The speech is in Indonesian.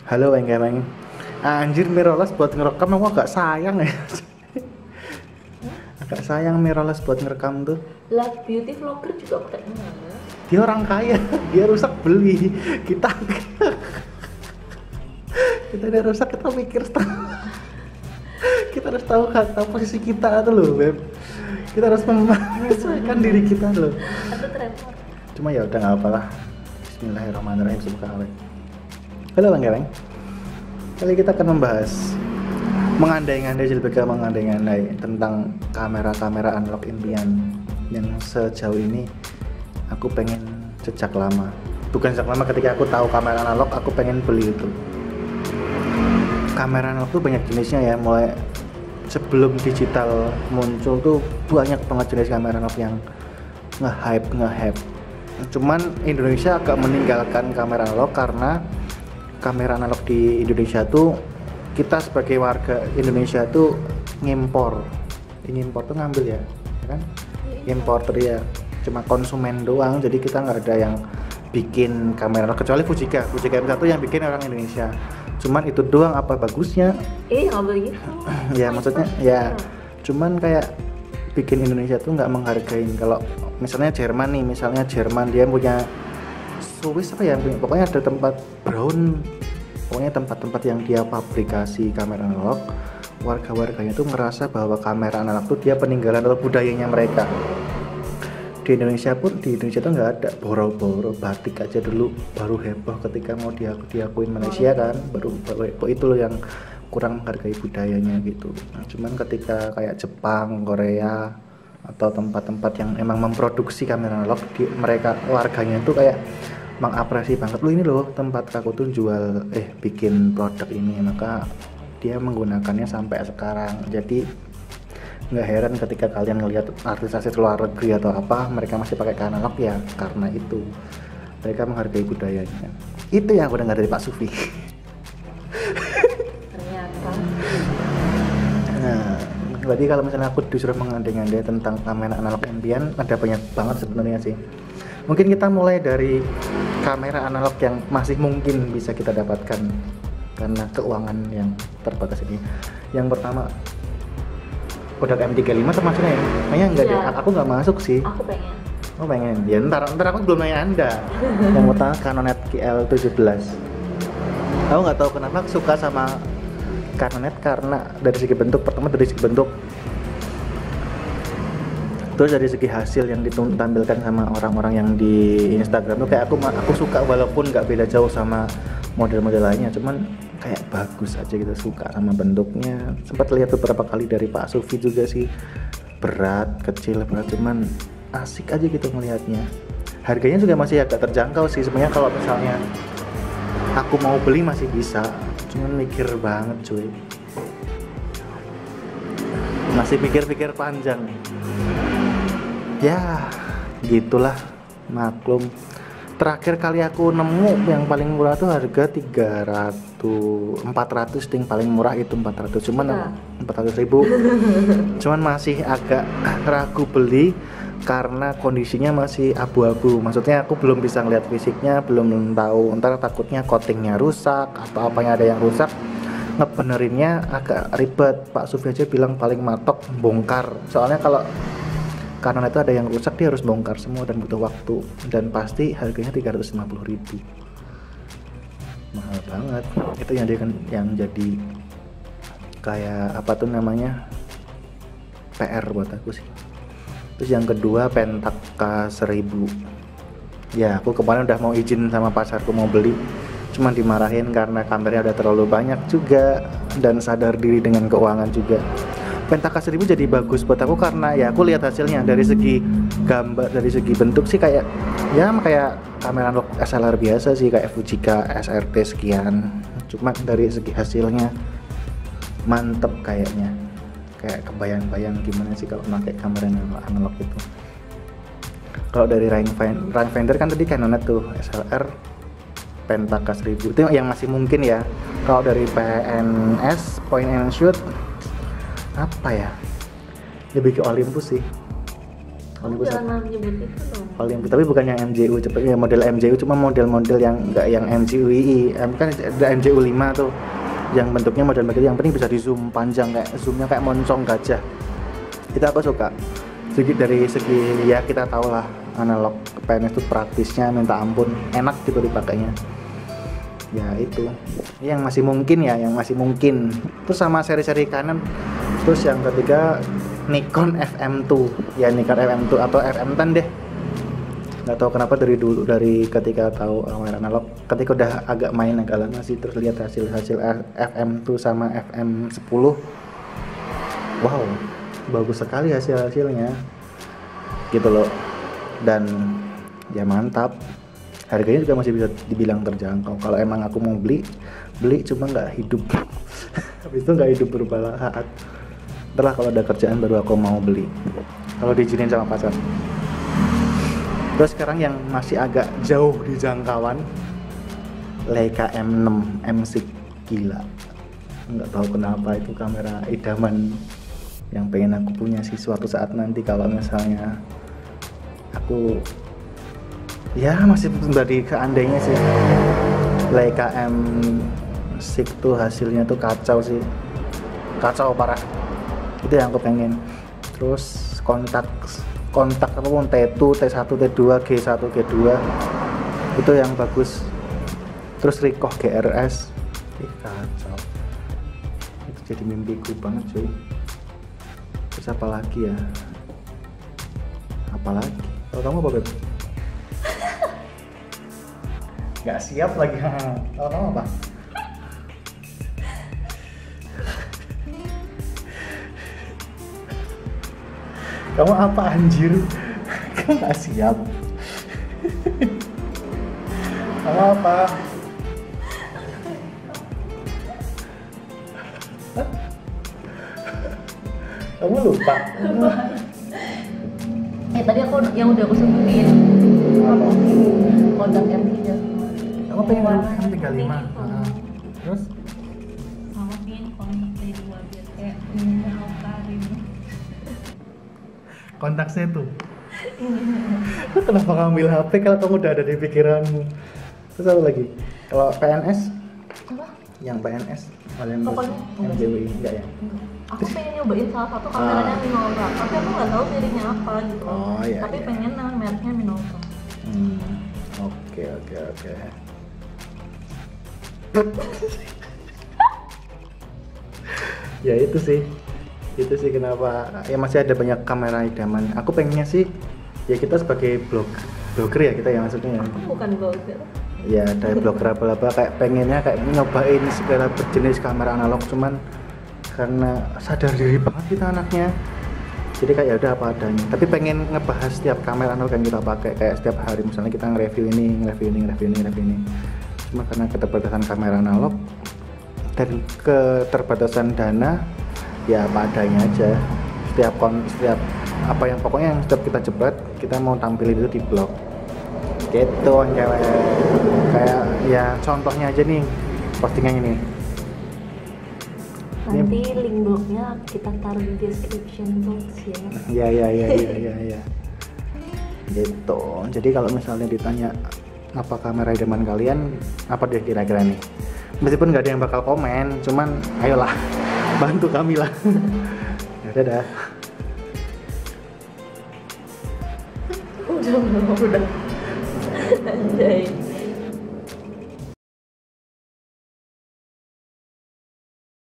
Halo Weng. Anjir mirrorless buat ngerekam aku agak sayang ya. Agak sayang mirrorless buat ngerekam tuh. Lah beauty vlogger juga pakai mirrorless. Dia orang kaya, dia rusak beli. Kita kita udah rusak kita mikir kita harus tahu posisi kita tuh loh, Beb. Kita harus menyesuaikan diri kita loh. Atau tremor. Cuma ya udah nggak apa-apa. Bismillahirrahmanirrahim. Subhanallah. Halo Bang Gaweng. Kali kita akan membahas mengandai-andai tentang kamera-kamera analog impian yang sejauh ini aku pengen sejak lama. Bukan sejak lama, ketika aku tahu kamera analog aku pengen beli itu. Kamera analog tuh banyak jenisnya ya, mulai sebelum digital muncul tuh banyak banget jenis kamera analog yang nge-hype. Cuman Indonesia agak meninggalkan kamera analog karena kamera analog di Indonesia tuh kita sebagai warga Indonesia tuh ngimpor tuh ngambil ya kan, importer ya, cuma konsumen doang, jadi kita nggak ada yang bikin kamera analog kecuali Fujica M1 yang bikin orang Indonesia, cuman itu doang. Apa bagusnya? Nggak boleh gitu. Ya maksudnya ya cuman kayak bikin Indonesia tuh nggak menghargai. Kalau misalnya Jerman dia punya Swiss apa ya, pokoknya ada tempat Brown, pokoknya tempat-tempat yang dia pabrikasi kamera analog. Warga-warganya tuh ngerasa bahwa kamera analog tuh dia peninggalan atau budayanya mereka. Di Indonesia tuh nggak ada, boro-boro batik aja dulu baru heboh ketika mau diakuin Malaysia kan, baru heboh. Itu loh yang kurang menghargai budayanya gitu. Nah, cuman ketika kayak Jepang, Korea atau tempat-tempat yang emang memproduksi kamera analog, mereka warganya tuh kayak mengapresiasi banget, lu ini loh tempat aku tuh jual bikin produk ini, maka dia menggunakannya sampai sekarang. Jadi nggak heran ketika kalian ngelihat artis-artis luar negeri atau apa, mereka masih pakai analog ya karena itu mereka menghargai budayanya. Itu yang aku dengar dari Pak Sufi. Ternyata. Nah, berarti kalau misalnya aku disuruh mengandai-andai tentang kamera analog impian, ada banyak banget sebenarnya sih. Mungkin kita mulai dari kamera analog yang masih mungkin bisa kita dapatkan karena keuangan yang terbatas ini. Yang pertama, Kodak M35 termasuknya ya? Kayaknya enggak deh, aku nggak masuk sih. Aku pengen. Oh pengen? Ya ntar aku belum nanya Anda. Yang pertama Canonet GL17. Aku nggak tahu kenapa aku suka sama Canonet karena dari segi bentuk, pertama dari segi bentuk, terus dari segi hasil yang ditampilkan sama orang-orang yang di Instagram tuh kayak aku suka, walaupun nggak beda jauh sama model-model lainnya, cuman kayak bagus aja gitu, suka sama bentuknya. Sempat lihat beberapa kali dari Pak Sufi juga sih, kecil berat, cuman asik aja gitu melihatnya. Harganya juga masih agak terjangkau sih sebenarnya, kalau misalnya aku mau beli masih bisa, cuman mikir banget cuy, masih pikir-pikir panjang. Ya gitulah, maklum. Terakhir kali aku nemu yang paling murah tuh harga 400 ting, paling murah itu 400, cuman 400.000. Cuman masih agak ragu beli karena kondisinya masih abu-abu. Maksudnya aku belum bisa ngeliat fisiknya, belum tahu, ntar takutnya coatingnya rusak atau apanya ada yang rusak, ngebenerinnya agak ribet. Pak Sufi aja bilang paling matok bongkar, soalnya kalau karena itu ada yang rusak dia harus bongkar semua dan butuh waktu, dan pasti harganya 350.000. Mahal banget. Itu yang jadi kayak apa tuh namanya, PR buat aku sih. Terus yang kedua Pentax K1000. Ya aku kemarin udah mau izin sama pacarku mau beli, cuman dimarahin karena kameranya udah terlalu banyak juga, dan sadar diri dengan keuangan juga. Pentax K1000 jadi bagus buat aku karena ya aku lihat hasilnya, dari segi gambar, dari segi bentuk sih kayak kamera analog SLR biasa sih, kayak Fujica SRT sekian. Cuma dari segi hasilnya mantep kayaknya, kayak kebayang-bayang gimana sih kalau pakai kamera analog itu. Kalau dari rangefinder kan tadi Canonet tuh SLR, Pentax K1000 itu yang masih mungkin ya. Kalau dari PNS point and shoot apa ya, lebih ke Olympus sih. Kamu jangan menyebut itu dong. Olympus, tapi bukan yang MJU, ya model MJU, cuma model-model yang enggak yang MJUI. Kan ada MJU 5 tuh. Yang bentuknya model begitu, yang penting bisa di zoom panjang, kayak zoomnya kayak moncong gajah. Itu aku suka. Dari segi ya kita tahu lah analog PNS itu praktisnya minta ampun, enak gitu dipakainya. Ya itu yang masih mungkin ya, yang masih mungkin. Terus sama seri-seri kanan. Terus yang ketiga Nikon FM2, ya Nikon FM2 atau FM10 deh. Nggak tahu kenapa dari dulu, dari ketika tahu kamera analog, ketika udah agak main agak lama sih, terus lihat hasil FM2 sama FM10, wow, bagus sekali hasilnya, gitu loh. Dan ya mantap, harganya juga masih bisa dibilang terjangkau. Kalau emang aku mau beli cuma nggak hidup, habis itu nggak hidup beberapa saat. Setelah kalau ada kerjaan baru aku mau beli, kalau diizinin sama pacar. Terus sekarang yang masih agak jauh di jangkauan, Leica M6 M6, gila, nggak tahu kenapa itu kamera idaman yang pengen aku punya sih suatu saat nanti kalau misalnya aku ya masih dari keandainya sih. Leica M6 tuh hasilnya tuh kacau sih, kacau parah, itu yang aku pengen. Terus kontak apapun T2, T1, T2, G1, G2 itu yang bagus. Terus Ricoh GRS, kacau, itu jadi mimpiku banget cuy. Terus apa lagi ya, apalagi kalau kamu apa Beb? Gak siap lagi. Kalau kamu apa? Kamu apa anjir? Kamu gak siap. Kamu apa? Kamu lupa? Tadi aku yang udah aku sebutin. Apa? Kodak M3. Kamu pengen M35? Terus? Sama pengen kontak T2 biar kayak punya Alkarin. Kontak saya tuh. Kenapa kamu ambil HP kalau kamu udah ada di pikiranmu? Terus apa lagi? Kalau PNS? Apa? Yang PNS? Olympus? Pokoknya MJWI? Enggak ya? Aku pengen nyobain salah satu kameranya Minolta, tapi aku nggak tahu mereknya apa gitu. Oh, iya, tapi iya. pengen mereknya Minolta. Oke. Ya itu sih kenapa ya masih ada banyak kamera idaman. Aku pengennya sih ya kita sebagai blogger ya, kita yang maksudnya ya. Aku bukan blogger. Ya dari blogger apa kayak pengennya kayak nyobain segala berjenis kamera analog, cuman karena sadar diri banget kita anaknya, jadi kayak ya udah apa adanya. Tapi pengen ngebahas setiap kamera analog yang kita pakai, kayak setiap hari misalnya kita nge-review ini. Cuma karena keterbatasan kamera analog dan keterbatasan dana, ya apa adanya aja. Setiap apa yang pokoknya yang setiap kita jebret kita mau tampilin itu di blog gitu kayak ya contohnya aja nih postingan ini. Nanti link blognya kita taruh di description box ya. Ya. Gitu. Jadi kalau misalnya ditanya apa kamera idaman kalian, apa deh kira-kira nih? Meskipun nggak ada yang bakal komen, cuman ayolah bantu kami lah. Ya udah. Udah. Anjay.